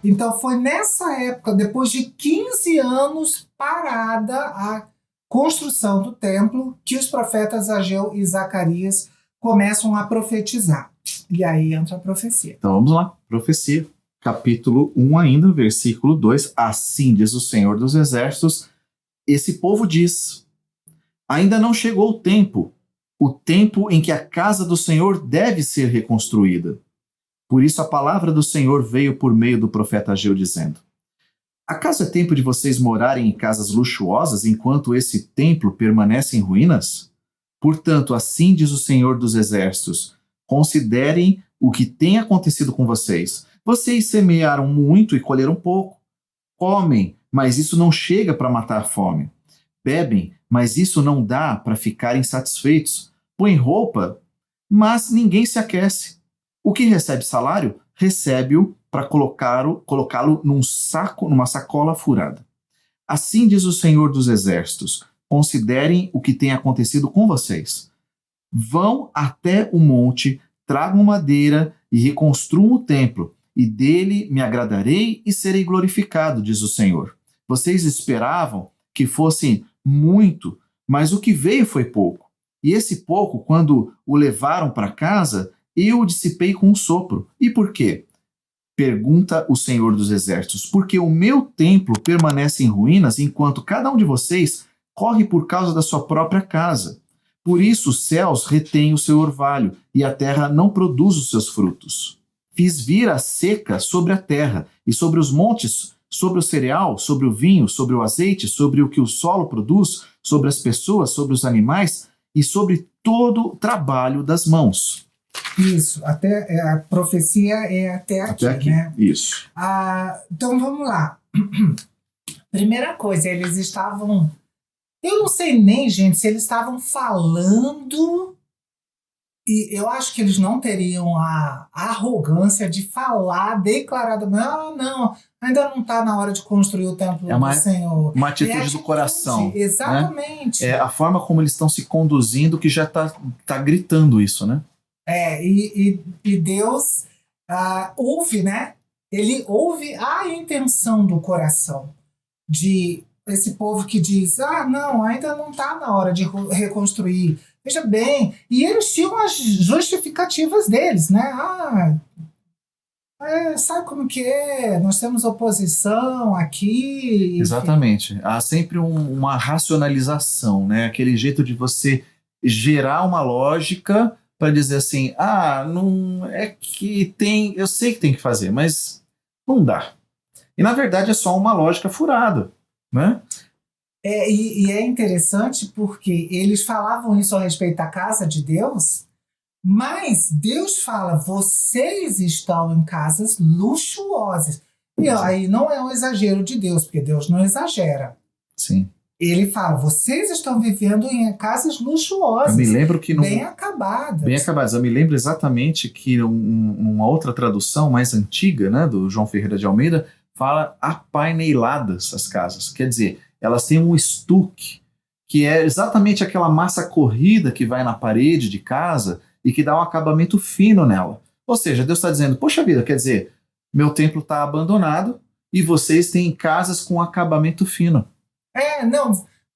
Então foi nessa época, depois de 15 anos parada a construção do templo, que os profetas Ageu e Zacarias começam a profetizar. E aí entra a profecia. Então vamos lá, profecia. Capítulo 1 ainda, versículo 2. Assim diz o Senhor dos Exércitos, esse povo diz, ainda não chegou o tempo em que a casa do Senhor deve ser reconstruída. Por isso a palavra do Senhor veio por meio do profeta Ageu dizendo, acaso é tempo de vocês morarem em casas luxuosas enquanto esse templo permanece em ruínas? Portanto, assim diz o Senhor dos Exércitos, considerem o que tem acontecido com vocês. Vocês semearam muito e colheram pouco. Comem, mas isso não chega para matar a fome. Bebem, mas isso não dá para ficarem satisfeitos. Põem roupa, mas ninguém se aquece. O que recebe salário, recebe-o para colocá-lo numa sacola furada. Assim diz o Senhor dos Exércitos, considerem o que tem acontecido com vocês. Vão até o monte, tragam madeira e reconstruam o templo, e dele me agradarei e serei glorificado, diz o Senhor. Vocês esperavam que fosse muito, mas o que veio foi pouco. E esse pouco, quando o levaram para casa, eu o dissipei com um sopro. E por quê? Pergunta o Senhor dos Exércitos. Porque o meu templo permanece em ruínas, enquanto cada um de vocês corre por causa da sua própria casa. Por isso os céus retêm o seu orvalho, e a terra não produz os seus frutos. Fiz vir a seca sobre a terra, e sobre os montes, sobre o cereal, sobre o vinho, sobre o azeite, sobre o que o solo produz, sobre as pessoas, sobre os animais, e sobre todo o trabalho das mãos. Isso, até a profecia é até aqui, né? Isso. Então vamos lá. Primeira coisa, eles estavam... Eu não sei nem, gente, se eles estavam falando... E eu acho que eles não teriam a arrogância de falar declaradamente, não, ainda não está na hora de construir o templo do Senhor. Uma atitude do coração. Exatamente. Né? É a forma como eles estão se conduzindo que já tá gritando isso, né? E Deus ouve, né? Ele ouve a intenção do coração de esse povo que diz, não, ainda não está na hora de reconstruir. Veja bem, e eles tinham as justificativas deles, né? Sabe como que é? Nós temos oposição aqui. Enfim. Exatamente. Há sempre uma racionalização, né? Aquele jeito de você gerar uma lógica para dizer assim, não é que tem, eu sei que tem que fazer, mas não dá. E na verdade é só uma lógica furada, né? E é interessante porque eles falavam isso a respeito da casa de Deus, mas Deus fala, vocês estão em casas luxuosas. E aí não é um exagero de Deus, porque Deus não exagera. Sim. Ele fala, vocês estão vivendo em casas luxuosas, eu me lembro que bem acabadas. Bem acabadas. Eu me lembro exatamente que numa outra tradução mais antiga, né, do João Ferreira de Almeida, fala apaineladas as casas. Quer dizer, elas têm um estuque, que é exatamente aquela massa corrida que vai na parede de casa e que dá um acabamento fino nela. Ou seja, Deus está dizendo, poxa vida, quer dizer, meu templo está abandonado e vocês têm casas com acabamento fino.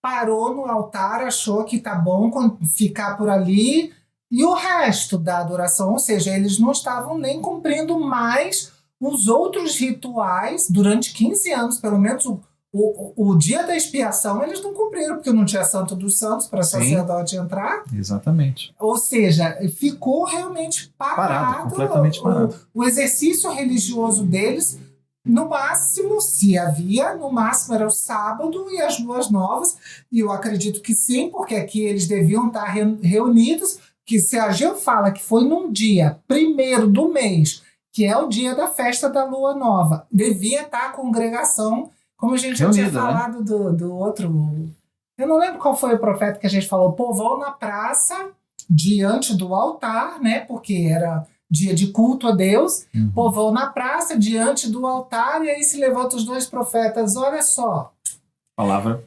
Parou no altar, achou que tá bom ficar por ali, e o resto da adoração, ou seja, eles não estavam nem cumprindo mais os outros rituais durante 15 anos, pelo menos o dia da expiação eles não cumpriram, porque não tinha Santo dos Santos para sacerdote entrar. Exatamente. Ou seja, ficou realmente parado completamente parado. O exercício religioso deles. No máximo, se havia, no máximo era o sábado e as luas novas, e eu acredito que sim, porque aqui eles deviam estar reunidos, que se a Ageu fala que foi num dia, 1º do mês, que é o dia da festa da lua nova, devia estar a congregação, como a gente já tinha falado, né? do outro... Eu não lembro qual foi o profeta que a gente falou, povão na praça, diante do altar, né, porque era... dia de culto a Deus, povão na praça, diante do altar, e aí se levantam os 2 profetas. Olha só. Palavra.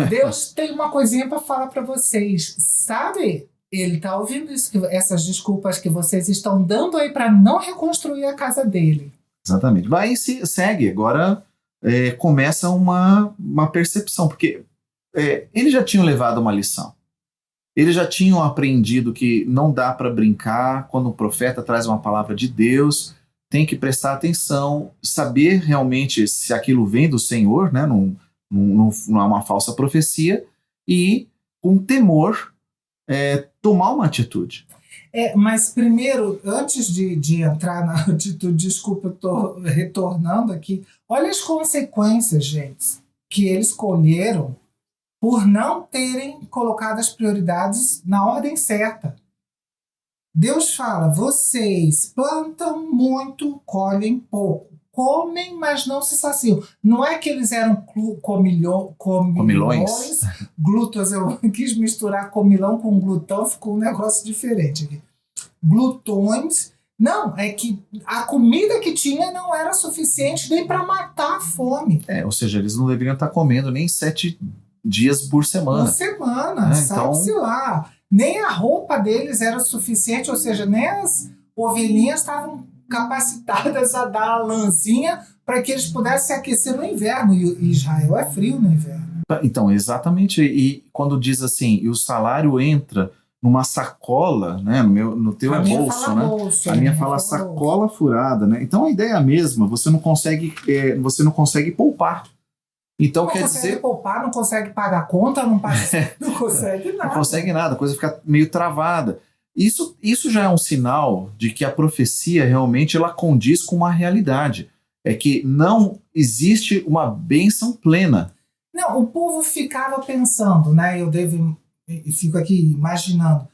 Deus tem uma coisinha para falar para vocês. Sabe? Ele está ouvindo isso, essas desculpas que vocês estão dando aí para não reconstruir a casa dele. Exatamente. Vai e segue. Agora começa uma percepção, porque eles já tinham levado uma lição. Eles já tinham aprendido que não dá para brincar quando o profeta traz uma palavra de Deus, tem que prestar atenção, saber realmente se aquilo vem do Senhor, né? Não é uma falsa profecia, e com temor tomar uma atitude. Mas primeiro, antes de entrar na atitude, desculpa, eu estou retornando aqui, olha as consequências, gente, que eles colheram por não terem colocado as prioridades na ordem certa. Deus fala, vocês plantam muito, colhem pouco. Comem, mas não se saciam. Não é que eles eram comilões, glútons, eu quis misturar comilão com glutão, ficou um negócio diferente aqui. Glutões, não, é que a comida que tinha não era suficiente nem para matar a fome. Ou seja, eles não deveriam estar comendo nem 7 dias por semana. Por semana, sabe-se lá. Nem a roupa deles era suficiente, ou seja, nem as ovelhinhas estavam capacitadas a dar a lãzinha para que eles pudessem se aquecer no inverno. E Israel é frio no inverno. Então, exatamente. E quando diz assim, e o salário entra numa sacola, né, no teu bolso, né? Bolso, a minha fala sacola furada, né? Então a ideia é a mesma, você não consegue poupar. Então não quer consegue dizer poupar, não consegue pagar conta, não consegue nada. Não consegue nada, a coisa fica meio travada. Isso já é um sinal de que a profecia realmente ela condiz com uma realidade. É que não existe uma bênção plena. Não, o povo ficava pensando, né? Eu fico aqui imaginando.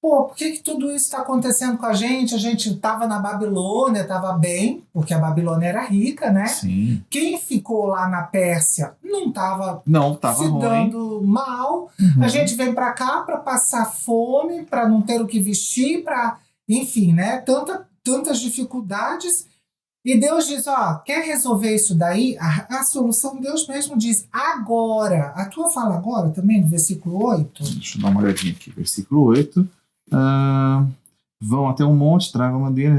Pô, por que tudo isso está acontecendo com a gente? A gente estava na Babilônia, estava bem, porque a Babilônia era rica, né? Sim. Quem ficou lá na Pérsia não estava se ruim. dando mal. Uhum. A gente vem para cá para passar fome, para não ter o que vestir, para, enfim, né? Tantas dificuldades. E Deus diz, quer resolver isso daí? A solução Deus mesmo diz, agora. A tua fala agora também, no versículo 8? Deixa eu dar uma olhadinha aqui, versículo 8. Vão até um monte, tragam madeira.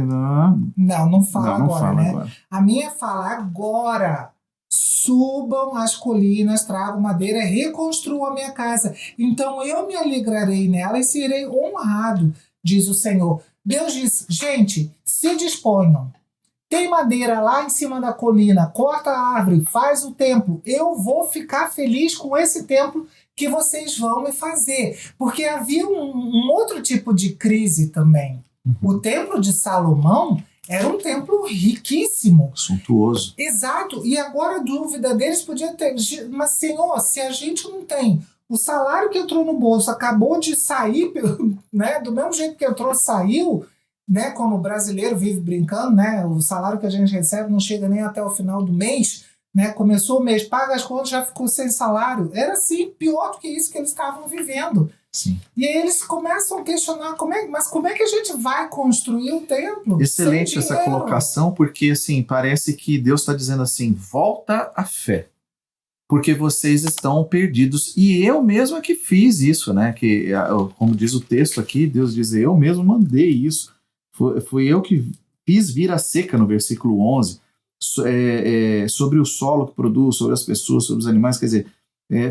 Não fala não agora, fala né? Agora. A minha fala agora. Subam as colinas, tragam madeira, reconstruam a minha casa. Então eu me alegrarei nela e serei honrado, diz o Senhor. Deus diz, gente, se disponham. Tem madeira lá em cima da colina, corta a árvore, faz o templo. Eu vou ficar feliz com esse templo que vocês vão me fazer. Porque havia um outro tipo de crise também. O templo de Salomão era um templo riquíssimo. Suntuoso. Exato. E agora a dúvida deles podia ter, mas Senhor, se a gente não tem o salário que entrou no bolso, acabou de sair, né, do mesmo jeito que entrou, saiu, né, como o brasileiro vive brincando, né, o salário que a gente recebe não chega nem até o final do mês, né, começou o mês, paga as contas, já ficou sem salário. Era assim, pior do que isso que eles estavam vivendo. Sim. E aí eles começam a questionar, mas como é que a gente vai construir o templo? Excelente essa colocação, porque assim, parece que Deus está dizendo assim, volta à fé, porque vocês estão perdidos. E eu mesmo é que fiz isso, né? Que, como diz o texto aqui, Deus diz, eu mesmo mandei isso. Foi eu que fiz vir a seca, no versículo 11, sobre o solo que produz, sobre as pessoas, sobre os animais. Quer dizer,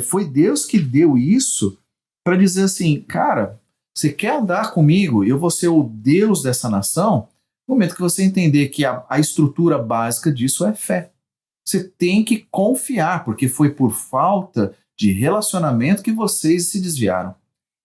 foi Deus que deu isso para dizer assim, cara, você quer andar comigo? Eu vou ser o Deus dessa nação? No momento que você entender que a estrutura básica disso é fé. Você tem que confiar, porque foi por falta de relacionamento que vocês se desviaram.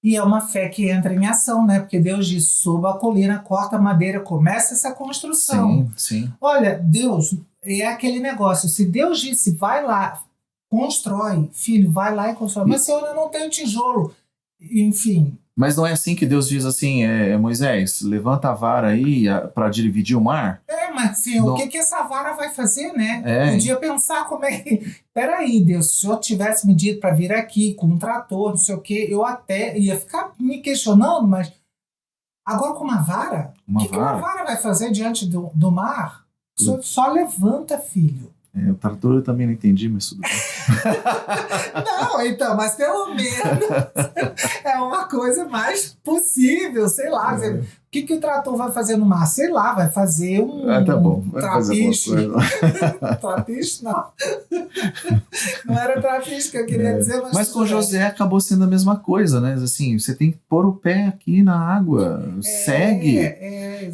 E é uma fé que entra em ação, né? Porque Deus diz, suba a colina, corta a madeira, começa essa construção. Sim. Olha, Deus, é aquele negócio, se Deus disse, vai lá, constrói, filho, vai lá e constrói. Mas Senhor, eu não tenho tijolo. Enfim. Mas não é assim que Deus diz assim, Moisés, levanta a vara aí para dividir o mar? Mas Senhor, o que essa vara vai fazer, né? Podia pensar como é que... Peraí, Deus, se o Senhor tivesse me dito para vir aqui com um trator, não sei o quê, eu até ia ficar me questionando, mas agora com uma vara? O que uma vara vai fazer diante do mar? Só levanta, filho. O trator eu também não entendi, mas tudo bem. Não, então, mas pelo menos é uma coisa mais possível, sei lá. O que o trator vai fazer no mar? Sei lá, vai fazer tá bom, vai trapiche. fazer alguma coisa. Trapiche, não. Não era trapiche que eu queria dizer, mas com José acabou sendo a mesma coisa, né? Assim, você tem que pôr o pé aqui na água, segue.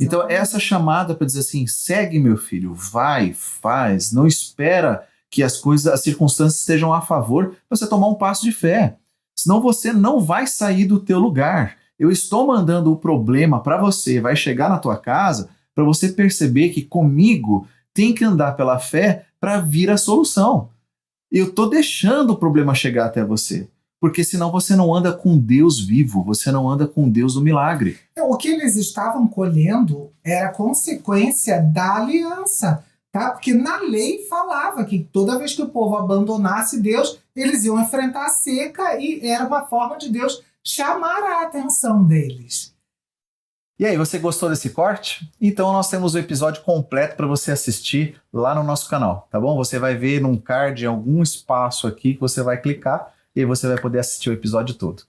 Então, essa chamada para dizer assim, segue meu filho, vai, faz, não espera que as circunstâncias estejam a favor para você tomar um passo de fé. Senão você não vai sair do teu lugar. Eu estou mandando o problema para você, vai chegar na tua casa para você perceber que comigo tem que andar pela fé para vir a solução. Eu estou deixando o problema chegar até você. Porque senão você não anda com Deus vivo, você não anda com Deus do milagre. O que eles estavam colhendo era consequência da aliança, tá? Porque na lei falava que toda vez que o povo abandonasse Deus, eles iam enfrentar a seca e era uma forma de Deus chamar a atenção deles. E aí, você gostou desse corte? Então nós temos o episódio completo para você assistir lá no nosso canal, tá bom? Você vai ver num card em algum espaço aqui que você vai clicar e aí você vai poder assistir o episódio todo.